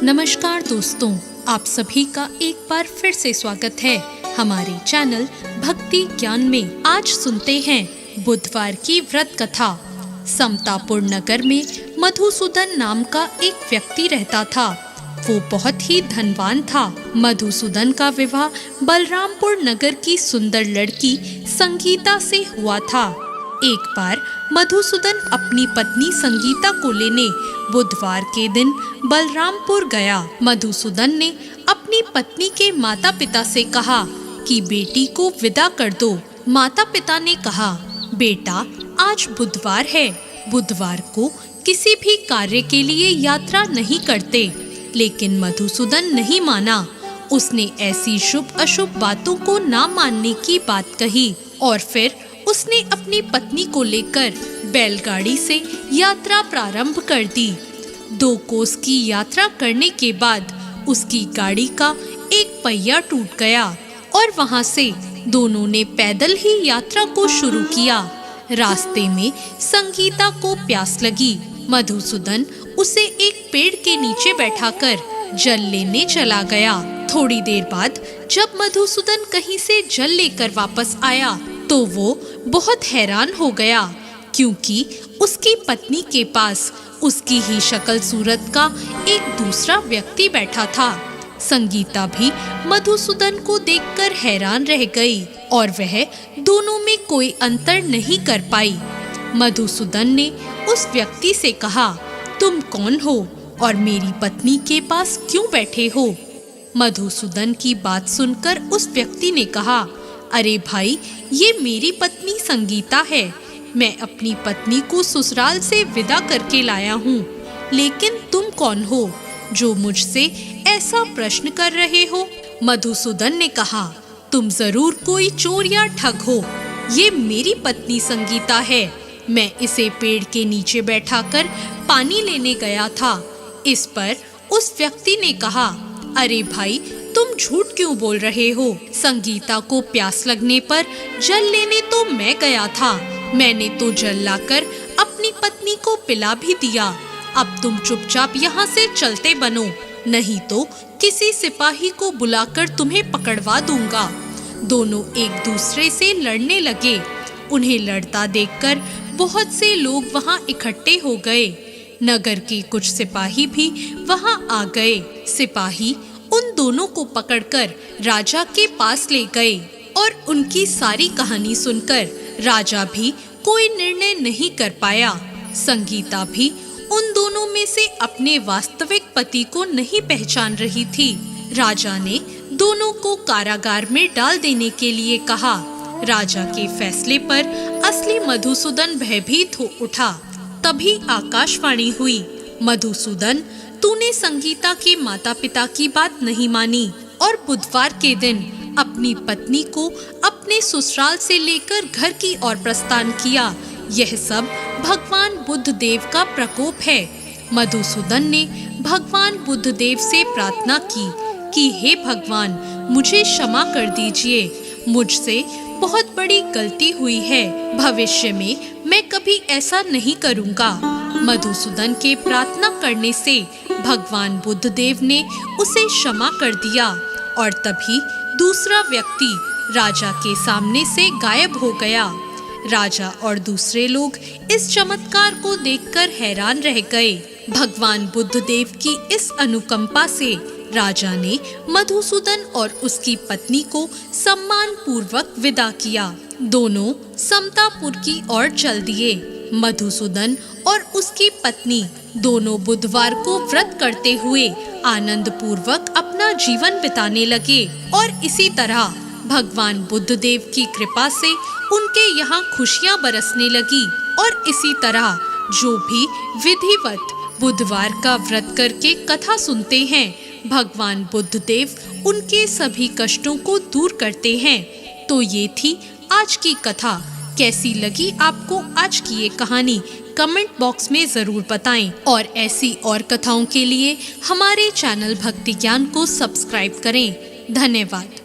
नमस्कार दोस्तों, आप सभी का एक बार फिर से स्वागत है हमारे चैनल भक्ति ज्ञान में। आज सुनते हैं बुधवार की व्रत कथा। समतापुर नगर में मधुसूदन नाम का एक व्यक्ति रहता था। वो बहुत ही धनवान था। मधुसूदन का विवाह बलरामपुर नगर की सुंदर लड़की संगीता से हुआ था। एक बार मधुसूदन अपनी पत्नी संगीता को लेने बुधवार के दिन बलरामपुर गया। मधुसूदन ने अपनी पत्नी के माता पिता से कहा कि बेटी को विदा कर दो। माता पिता ने कहा, बेटा आज बुधवार है, बुधवार को किसी भी कार्य के लिए यात्रा नहीं करते। लेकिन मधुसूदन नहीं माना। उसने ऐसी शुभ अशुभ बातों को ना मानने की बात कही और फिर उसने अपनी पत्नी को लेकर बैलगाड़ी से यात्रा प्रारंभ कर दी। 2 कोस की यात्रा करने के बाद उसकी गाड़ी का एक पहिया टूट गया और वहां से दोनों ने पैदल ही यात्रा को शुरू किया। रास्ते में संगीता को प्यास लगी। मधुसूदन उसे एक पेड़ के नीचे बैठाकर जल लेने चला गया। थोड़ी देर बाद जब मधुसूदन कहीं से जल लेकर वापस आया तो वो बहुत हैरान हो गया, क्योंकि उसकी पत्नी के पास उसकी ही शक्ल सूरत का एक दूसरा व्यक्ति बैठा था। संगीता भी मधुसूदन को देखकर हैरान रह गई और वह दोनों में कोई अंतर नहीं कर पाई। मधुसूदन ने उस व्यक्ति से कहा, तुम कौन हो और मेरी पत्नी के पास क्यों बैठे हो? मधुसूदन की बात सुनकर उस व्यक्ति ने कहा, अरे भाई, ये मेरी पत्नी संगीता है। मैं अपनी पत्नी को ससुराल से विदा करके लाया हूँ। लेकिन तुम कौन हो जो मुझसे ऐसा प्रश्न कर रहे हो? मधुसूदन ने कहा, तुम जरूर कोई चोर या ठग हो। ये मेरी पत्नी संगीता है। मैं इसे पेड़ के नीचे बैठाकर पानी लेने गया था। इस पर उस व्यक्ति ने कहा, अरे भाई, तुम झूठ क्यों बोल रहे हो? संगीता को प्यास लगने पर जल लेने तो मैं गया था। मैंने तो जल लाकर अपनी पत्नी को पिला भी दिया। अब तुम चुपचाप यहाँ से चलते बनो, नहीं तो किसी सिपाही को बुलाकर तुम्हें पकड़वा दूंगा। दोनों एक दूसरे से लड़ने लगे। उन्हें लड़ता देखकर बहुत से लोग वहाँ इकट्ठे हो गए। नगर के कुछ सिपाही भी वहाँ आ गए। सिपाही उन दोनों को पकड़कर राजा के पास ले गए और उनकी सारी कहानी सुनकर राजा भी कोई निर्णय नहीं कर पाया। संगीता भी उन दोनों में से अपने वास्तविक पति को नहीं पहचान रही थी। राजा ने दोनों को कारागार में डाल देने के लिए कहा। राजा के फैसले पर असली मधुसूदन भयभीत हो उठा। तभी आकाशवाणी हुई, मधुसूदन, तूने संगीता के माता पिता की बात नहीं मानी और बुधवार के दिन अपनी पत्नी को अपने ससुराल से लेकर घर की ओर प्रस्थान किया। यह सब भगवान बुद्ध देव का प्रकोप है। मधुसूदन ने भगवान बुद्ध देव से प्रार्थना की कि हे भगवान, मुझे क्षमा कर दीजिए। मुझसे बहुत बड़ी गलती हुई है। भविष्य में मैं कभी ऐसा नहीं करूँगा। मधुसूदन के प्रार्थना करने से भगवान बुद्ध देव ने उसे क्षमा कर दिया और तभी दूसरा व्यक्ति राजा के सामने से गायब हो गया। राजा और दूसरे लोग इस चमत्कार को देखकर हैरान रह गए। भगवान बुद्ध देव की इस अनुकंपा से राजा ने मधुसूदन और उसकी पत्नी को सम्मान पूर्वक विदा किया। दोनों समतापुर की ओर चल दिए। मधुसूदन और उसकी पत्नी दोनों बुधवार को व्रत करते हुए आनंद पूर्वक अपना जीवन बिताने लगे और इसी तरह भगवान बुद्ध देव की कृपा से उनके यहाँ खुशियाँ बरसने लगी। और इसी तरह जो भी विधिवत बुधवार का व्रत करके कथा सुनते हैं, भगवान बुद्ध देव उनके सभी कष्टों को दूर करते हैं। तो ये थी आज की कथा। कैसी लगी आपको आज की ये कहानी? कमेंट बॉक्स में जरूर बताएं और ऐसी और कथाओं के लिए हमारे चैनल भक्ति ज्ञान को सब्सक्राइब करें। धन्यवाद।